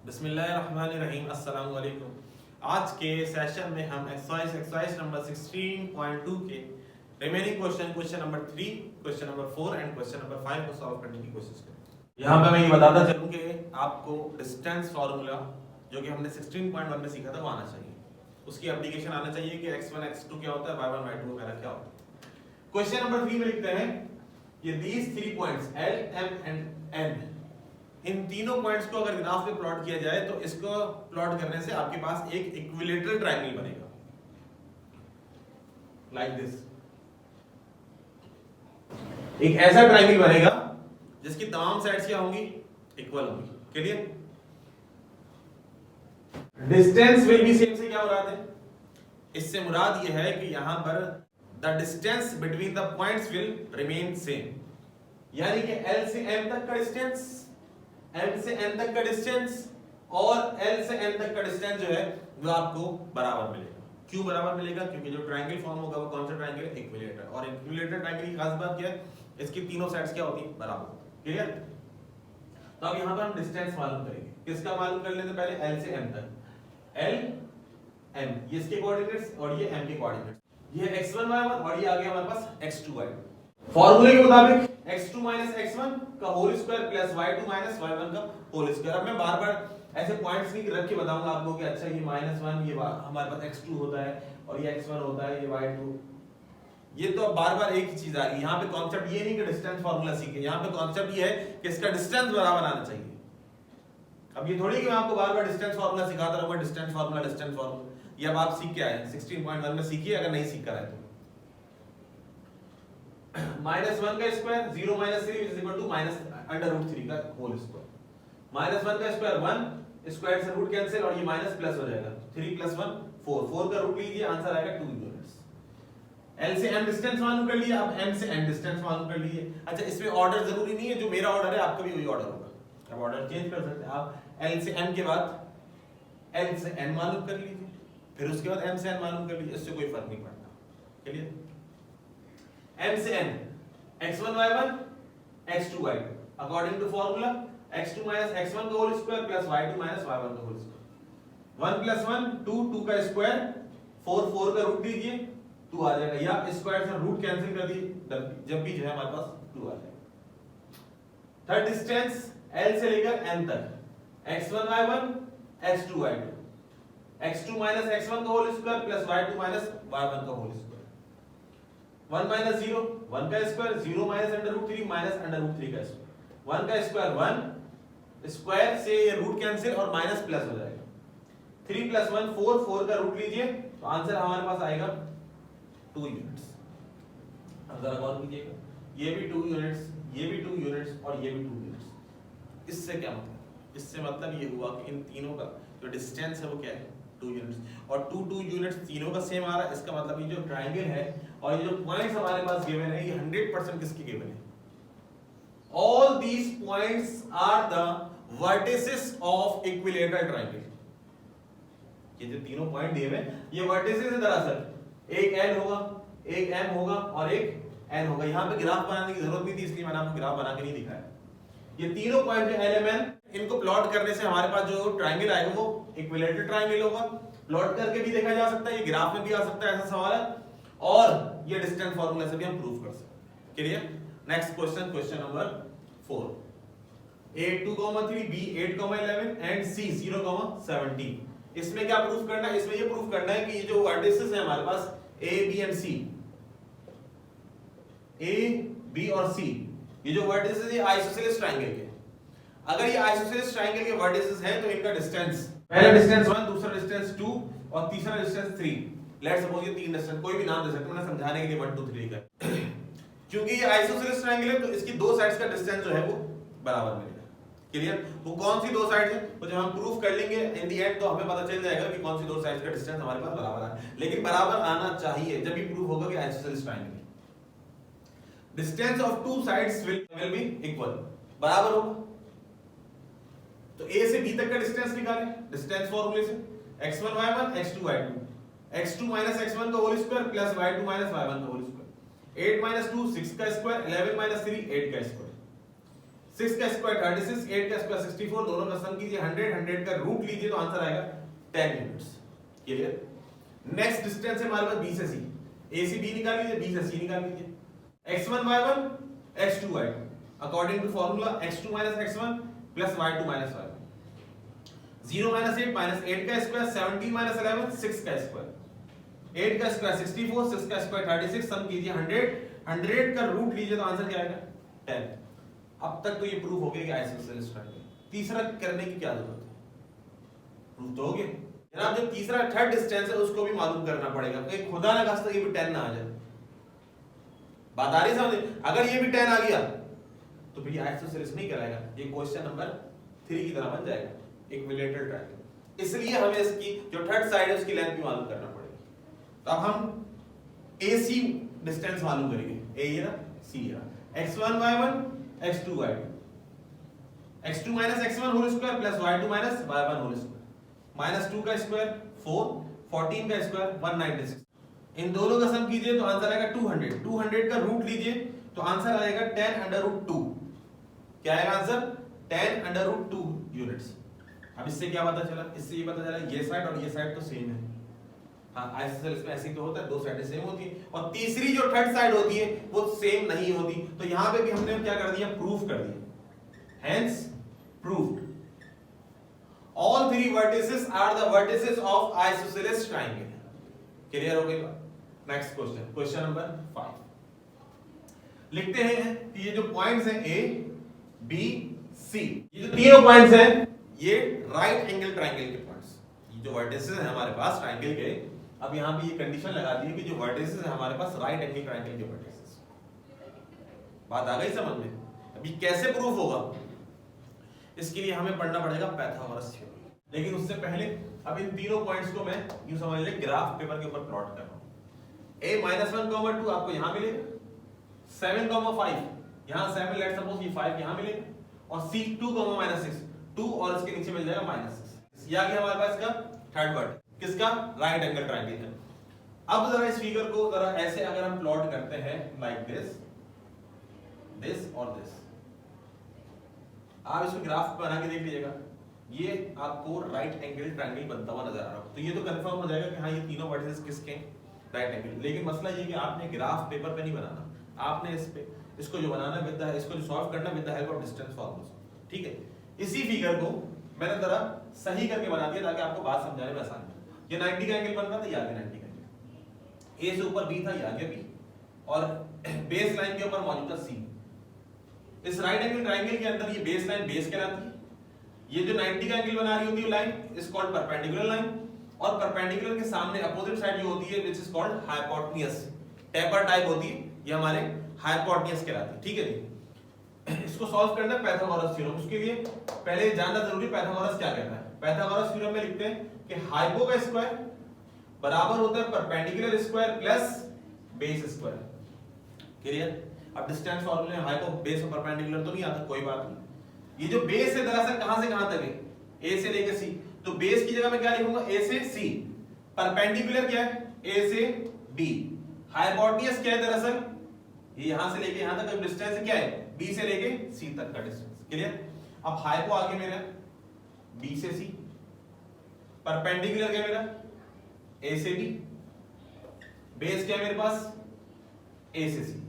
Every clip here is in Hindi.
बिस्मिल्लाहिर्रहमानिर्रहीम अस्सलाम वालेकुम। आज के सेशन में हम एक्सरसाइज नंबर 16.2 के remaining question number 3, question number 4 and question number 5 को सॉल्व करने की कोशिश करेंगे। यहाँ पे मैं ये बताता चलूं कि आपको डिस्टेंस फार्मूला जो कि हमने 16.1 में सीखा था वो आना चाहिए। उसकी एप्लीकेशन आना चाहिए कि x1 x2 क्या होता है, y1 y2 वगैरह क्या होता है। क्वेश्चन नंबर 3 में लिखते हैं ये these 3 points L, M and N, इन तीनों पॉइंट्स को अगर ग्राफ में प्लॉट किया जाए तो इसको प्लॉट करने से आपके पास एक इक्विलेटरल ट्रायंगल बनेगा लाइक दिस। एक ऐसा ट्रायंगल बनेगा जिसकी तमाम साइड्स क्या होंगी, इक्वल होंगी। Clear? Distance will be same से क्या मुराद है? इससे मुराद यह है कि यहां पर the distance between the points will remain same, यानी कि L से M तक का डिस्टेंस, M से N तक का डिस्टेंस और L से N तक का डिस्टेंस जो है वो आपको बराबर मिलेगा। क्यों बराबर मिलेगा? क्योंकि जो ट्रायंगल फॉर्म होगा वो कौन सा ट्रायंगल है? इक्विलेटरल। और इक्विलेटरल ट्रायंगल की खास बात क्या है? इसकी तीनों साइड्स क्या होती है? बराबर। क्लियर? तो अब यहां पर हम डिस्टेंस मालूम करेंगे। किसका मालूम कर लेते पहले? L से M तक। L M ये इसके कोऑर्डिनेट्स और ये M के कोऑर्डिनेट्स। ये x1 y1 और ये आ गया हमारे पास x2 y2। फॉर्मूले के मुताबिक x2 x1 का whole square plus y2 y1 का होल स्क्वायर। अब मैं बार-बार ऐसे पॉइंट्स नहीं रख के बताऊंगा आपको कि अच्छा ये -1 ये हमारे पास x2 होता है और ये x1 होता है, ये y2। ये तो बार-बार एक ही चीज आ रही है। यहां पे कांसेप्ट ये नहीं कि डिस्टेंस फार्मूला सीखे, यहां पे कांसेप्ट ये है कि इसका डिस्टेंस बराबर आना चाहिए। अब ये थोड़ी कि मैं आपको बार-बार डिस्टेंस फार्मूला सिखाता रहूंगा, डिस्टेंस फार्मूला। ये अब आप सीख के आए 16.1 में सीखिए, अगर नहीं सीख कर आए तो। -1 का स्क्वायर 0 - 3 इज इक्वल टू -√3 का होल स्क्वायर। -1 का स्क्वायर 1, स्क्वायर से रूट कैंसिल और ये माइनस प्लस हो जाएगा। 3 + 1 4, 4 का रूट लीजिए, आंसर आएगा 2 यूनिट्स। L से M डिस्टेंस मालूम कर लिया, अब M से N डिस्टेंस मालूम कर लीजिए। अच्छा, इसमें ऑर्डर जरूरी नहीं है, जो मेरा ऑर्डर है आपका भी वही ऑर्डर होगा। अब ऑर्डर चेंज कर सकते हैं आप। L से M के बाद L से N मालूम कर लीजिए, फिर उसके बाद M से N मालूम कर लीजिए, इससे कोई फर्क नहीं पड़ता। क्लियर? M से N x1 y1 x2 y2 according to formula x2 x1 का whole square plus y2 y1 का होल स्क्वायर। 1 + 1 2, 2 का स्क्वायर 4, 4 का रूट लीजिए 2 आ जाएगा, या स्क्वायर से रूट कैंसिल कर दिए जब भी जो है हमारे पास 2 आ जाएगा। थर्ड डिस्टेंस L से लेकर N तक x1 y1 x2 y2, x2 x1 का whole square plus y2 y1 का होल स्क्वायर। 1 - 0 1 का स्क्वायर, 0 - √3 -√3 का स्क्वायर। 1 का स्क्वायर 1, स्क्वायर से ये रूट कैंसिल और माइनस प्लस हो जाएगा। 3 + 1 4, 4 का रूट लीजिए तो आंसर हमारे पास आएगा 2 यूनिट्स। अब जरा गौर कीजिएगा, ये भी 2 यूनिट्स, ये भी 2 यूनिट्स और ये भी 2 यूनिट्स। इससे क्या मतलब? इससे मतलब ये हुआ कि इन तीनों का जो डिस्टेंस है वो क्या है? 2 यूनिट्स। और 2 यूनिट्स तीनों का सेम आ रहा है। इसका मतलब ये जो ट्रायंगल है और ये जो पॉइंट्स हमारे पास गिवन है, ये 100% किसके गिवन है? All these points are the vertices of equilateral triangle. ये जो तीनों पॉइंट दिए हुए हैं ये वर्टिसेस है दरअसल। एक L होगा, एक M होगा और एक N होगा। यहां पे ग्राफ बनाने की जरूरत नहीं थी, इसलिए मैंने आपको ग्राफ बना के नहीं दिखाया। ये तीनों पॉइंट है L, M, N, इनको प्लॉट करने से हमारे पास जो ट्रायंगल आएगा वो इक्विलेटरल ट्रायंगल होगा। प्लॉट करके भी देखा जा सकता है, ये ग्राफ में भी आ सकता है, ऐसा सवाल है। और ये डिस्टेंस फार्मूला से भी हम प्रूव कर सकते हैं। Clear? Next question, question number 4। A 2, 3, B 8, 11 and C 0, 17। इसमें क्या प्रूफ करना है? इसमें ये प्रूफ करना है कि ये जो वर्टिसेस है हमारे पास A, B and C, A, B और C, ये जो वर्टिसेस है आइसोसेलेस ट्रायंगल के। अगर ये आइसोसेलेस ट्रायंगल के वर्टिसेस हैं तो इनका डिस्टेंस, पहला डिस्टेंस 1, दूसरा डिस्टेंस 2 और तीसरा डिस्टेंस 3। लेट्स सपोज ये 3 डिस्टेंस, कोई भी नाम दे सकते हैं, मैंने समझाने के लिए 1 2 3 का। क्योंकि ये आइसोसेलेस ट्रायंगल है तो इसकी दो साइड्स का डिस्टेंस जो है वो बराबर मिलेगा। क्लियर? वो कौन सी दो साइड्स हैं? तो जब हम प्रूफ कर लेंगे इन द एंड तो हमें पता चल जाएगा कि कौन सी दो साइड्स का डिस्टेंस हमारे पास बराबर है। लेकिन बराबर आना चाहिए जब भी प्रूफ होगा कि isosceles triangle distance of 2 sides will be equal, बराबर होगा। तो A से B तक का डिस्टेंस निकालें डिस्टेंस फार्मूले से। x1 y1 x2 y2, x2 x1 का whole square plus y2 y1 का होल स्क्वायर। 8 - 2 6 का स्क्वायर, 11 - 3 8 का स्क्वायर। 6 का स्क्वायर 36, 8 का स्क्वायर 64, दोनों का सम कीजिए 100, 100 का रूट लीजिए तो आंसर आएगा 10 यूनिट्स। क्लियर? नेक्स्ट डिस्टेंस है हमारे पास बी से सी, ए से बी निकाल लीजिए, बी से सी निकाल लीजिए। x1 y1 x2 y2 according to formula x2 x1 y2 y1। 0 8 8 का स्क्वायर 17 11 6 का स्क्वायर, 8 का स्क्वायर 64, 6 का स्क्वायर 36, सम कीजिए 100, 100 का रूट लीजिए तो आंसर क्या आएगा 10। अब तक तो ये प्रूफ हो गया कि आइसोसेलेस ट्रायंगल। तीसरा करने की क्या जरूरत है? प्रूफ तो हो गया जनाब। जो तीसरा थर्ड डिस्टेंस है उसको भी मालूम करना पड़ेगा, कहीं खुदा ना खास्ता ये भी 10 ना आ जाए। बात आ रही है समझ? अगर ये भी 10 आ गया तो फिर ये आइसोसेलेस नहीं कहलाएगा, ये क्वेश्चन नंबर 3 की तरह बन जाएगा, इक्विलेटरल ट्रायंगल। इसलिए हमें इसकी जो थर्ड साइड है उसकी लेंथ भी मालूम करना पड़ेगा। तो अब हम AC डिस्टेंस मालूम करेंगे, A ये ना C ये ना, x1 y1 x2 y2, x2 x1 whole square plus y2 y1 whole square, -2 का स्क्वायर 4, 14 का स्क्वायर 196। इन दोनों का सम कीजिए तो आंसर आएगा 200। 200 का रूट लीजिए तो आंसर आएगा 10√2। क्या आएगा आंसर? 10√2 यूनिट्स। अब इससे क्या पता चला? इससे ये पता चला ये साइड और ये साइड तो सेम है। हाँ, आइसोसेलेस में ऐसे ही तो होता है, दो साइडें सेम होती है, और तीसरी जो थर्ड साइड होती है वो सेम नहीं होती। तो यहां पे भी हमने क्या कर दिया? प्रूफ कर दिया। Hence proved all three vertices are the vertices of isosceles triangle. Clear हो गई बात? नेक्स्ट क्वेश्चन, क्वेश्चन नंबर 5 लिखते हैं कि ये जो पॉइंट्स हैं A B C, ये जो तीनों पॉइंट्स हैं ये राइट एंगल ट्रायंगल के पॉइंट्स। ये जो वर्टिसेस हैं हमारे पास ट्रायंगल के, अब यहां पे ये कंडीशन लगा दी है कि जो वर्टिसेस हैं हमारे पास राइट एंगल ट्रायंगल के वर्टिसेस। बात आ गई समझ में? अभी कैसे प्रूफ होगा इसके लिए हमें पढ़ना पड़ेगा पाइथागोरस थ्योरम। लेकिन उससे पहले अब इन तीनों पॉइंट्स को मैं यूं समझ ले ग्राफ पेपर के ऊपर प्लॉट कर रहा हूं। A-1, 2 आपको यहां मिलेगा, 7, 5 यहां 7, लेट्स सपोज ये 5 यहां मिलेगा, और C 2, -6 2 और इसके नीचे मिल जाएगा -6। ये आ गया हमारे पास का थर्ड वर्ड, किसका? राइट एंगल ट्रायंगल का। अब जरा इस फिगर को जरा ऐसे अगर हम प्लॉट करते हैं लाइक दिस और दिस, आप इसको ग्राफ बना के देख लीजिएगा, ये आपको राइट एंगल ट्रायंगल बनता हुआ नजर आ रहा हो, तो ये तो कंफर्म हो जाएगा कि हाँ ये तीनों वर्टिसेस किसके राइट एंगल। लेकिन मसला ये कि आपने ग्राफ पेपर पे नहीं बनाना, आपने इसको जो बनाना विद द, इसको जो सॉल्व करना with the help of distance formulas. ठीक है, इसी फिगर को मैंने जरा सही करके बना दिया ताकि आपको बात समझाने में आसानी हो। ये 90 का एंगल बन रहा था, ये आ गया 90 का एंगल, ए से ऊपर बी था, ये आ गया बी, और बेस लाइन के ऊपर मौजूद था सी। इस राइट एंगल ट्रायंगल के अंदर ये बेस लाइन बेस कहलाती है। ये जो 90 का एंगल बना रही होती है line is called perpendicular line, और परपेंडिकुलर के सामने अपोजिट साइड जो होती है which is called hypotenuse, taper type होती है, ये हमारे हाइपोटेन्यूज कहलाती है। ठीक है जी, इसको सॉल्व करना है पाइथागोरस थ्योरम। उसके लिए पहले जानना जरूरी पाइथागोरस क्या कहता है। पाइथागोरस थ्योरम में लिखते हैं कि हाइपो का स्क्वायर बराबर होता है perpendicular square plus base square. Clear? अब डिस्टेंस फार्मूले में हाइपो बेस और परपेंडिकुलर तो नहीं आता, कोई बात नहीं। ये जो बेस है दरअसल कहां से कहां तक है? ए से लेकर सी, तो बेस की जगह मैं क्या लिखूंगा? ए से सी। परपेंडिकुलर क्या है? ए से बी। हाइपोटेन्यूज क्या है? दरअसल ये यहां से लेके यहां तक का डिस्टेंस क्या है? बी से लेके सी तक का डिस्टेंस। क्लियर? अब हाइपो आगे मेरा बी से सी, परपेंडिकुलर क्या मेरा? ए से बी, बेस क्या है मेरे पास? ए से सी।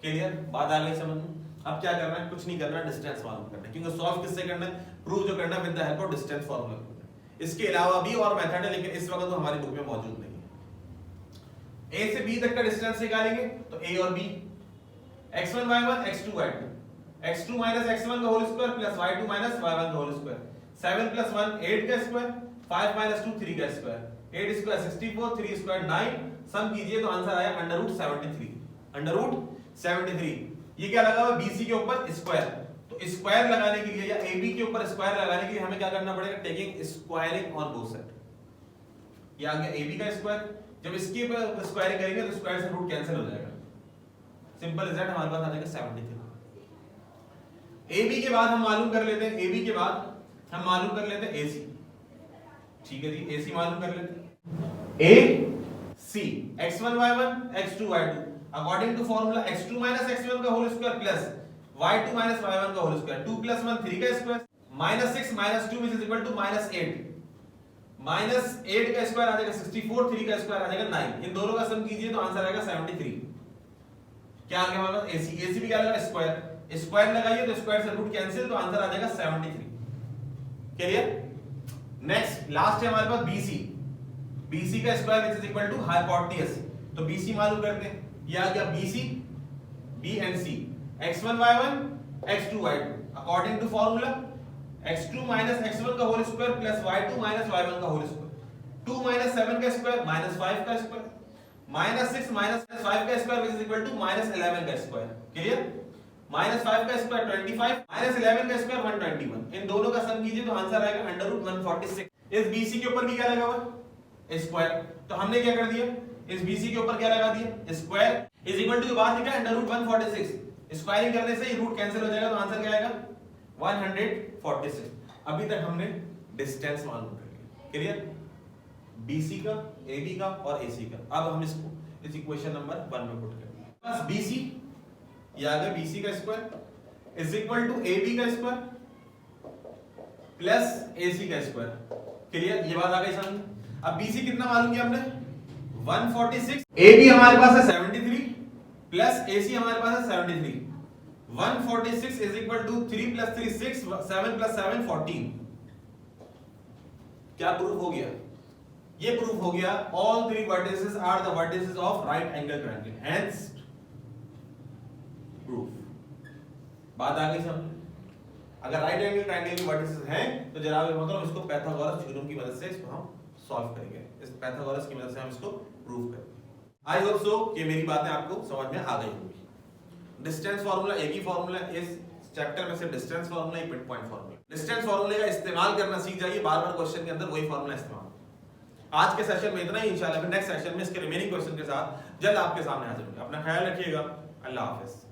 क्लियर? बात आ गई समझ में? अब क्या करना है? कुछ नहीं करना, डिस्टेंस मालूम करना है, क्योंकि सॉल्व किससे करना है? प्रूव जो करना है with the help of distance formula. इसके अलावा भी और मेथड है, लेकिन इस वक्त तो हमारी बुक में मौजूद नहीं है। ए से बी तक का डिस्टेंस निकालेंगे तो ए और B, x1 y1 x2 y2, x2 x1 का whole square plus y2 y1 का होल स्क्वायर, 7 + 1 8 का स्क्वायर, 5 - 2 3 का स्क्वायर, 8 स्क्वायर 64, 3 स्क्वायर 9, सम कीजिए तो आंसर आया √73। √73 ये क्या लगा हुआ? BC के ऊपर स्क्वायर। तो स्क्वायर लगाने के लिए या AB के ऊपर स्क्वायर लगाने के लिए हमें क्या करना पड़ेगा? Taking squaring on both side. ये आ गया AB का स्क्वायर, जब इसके ऊपर स्क्वायरिंग करेंगे तो स्क्वायर से रूट कैंसिल हो जाएगा, सिंपल रिजल्ट हमारे पास आ जाएगा 73। AB के बाद हम मालूम कर लेते हैं, AB के बाद हम मालूम कर लेते हैं AC। ठीक है जी, AC मालूम कर लेते हैं। AC x1 y1 x2 y2 according to formula x2 - x1 का whole square plus y2 minus y1 का होल स्क्वायर 2 plus 1 3 का square minus 6 minus 2 which is equal to minus 8 minus 8 का स्क्वायर आ जाएगा 64 3 का स्क्वायर आ जाएगा 9 इन दोनों का सम कीजिए तो आंसर आएगा 73 क्या आ गया हमारे पास AC AC भी क्या लगा स्क्वायर स्क्वायर लगाइए तो स्क्वायर से रूट कैंसिल तो आंसर आ जाएगा 73 क्लियर नेक्स्ट लास्ट है हमारे पास BC BC का square which is equal to hypotenuse तो BC मालूम करते हैं ये आ गया BC B and C x1 y1 x2 y2 according to formula x2 minus x1 का whole square plus y2 minus y1 का होल स्क्वायर 2 minus 7 का स्क्वायर minus 5 का स्क्वायर minus 6 minus 5 का square which is equal to minus 11 का स्क्वायर क्लियर minus 5 का स्क्वायर 25 minus 11 का स्क्वायर 121 इन दोनों का सम कीजिए तो आंसर आएगा अंडर रूट 146 इस BC के ऊपर भी क्या लगा हुआ स्क्वायर तो हमने क्या कर दिया इस BC के ऊपर क्या लगा दिया स्क्वायर इज इक्वल टू के बाद लिखा अंडर रूट 146 स्क्वायरिंग करने से ये रूट कैंसिल हो जाएगा तो आंसर क्या आएगा 146 अभी तक हमने डिस्टेंस मालूम कर लिया क्लियर BC का AB का और AC का अब हम इसको इस इक्वेशन नंबर 1 में पुट करेंगे बस BC ये आ गया BC का square is equal to AB का स्क्वायर प्लस AC का स्क्वायर क्लियर ये बात आ गई समझ अब BC कितना मालूम किया हमने 146 AB हमारे पास है 73 प्लस AC हमारे पास है 73 146 is equal to 3 plus 3 6 7 plus 7 14 क्या प्रूफ हो गया ये प्रूफ हो गया all three vertices are the vertices of right angle triangle hence proof बात आ गई समझ अगर राइट एंगल ट्रायंगल के वर्टिसेस हैं तो जनाब मतलब इसको पाइथागोरस थ्योरम की मदद से इसको हम सॉल्व करेंगे इस पाइथागोरस की मदद से हम इसको प्रूव करेंगे आई होप सो कि मेरी बातें आपको समझ में आ गई होंगी डिस्टेंस फार्मूला एक ही फार्मूला इस चैप्टर में से डिस्टेंस फार्मूला एक मिड पॉइंट फार्मूला डिस्टेंस फार्मूले का इस्तेमाल करना सीख जाइए बार-बार क्वेश्चन के अंदर वही फार्मूला इस्तेमाल आज के सेशन में इतना ही इंशाल्लाह फिर नेक्स्ट सेशन में इसके रिमेनिंग क्वेश्चन के साथ जल्द आपके सामने हाजिर होंगे अपना ख्याल रखिएगा अल्लाह हाफिज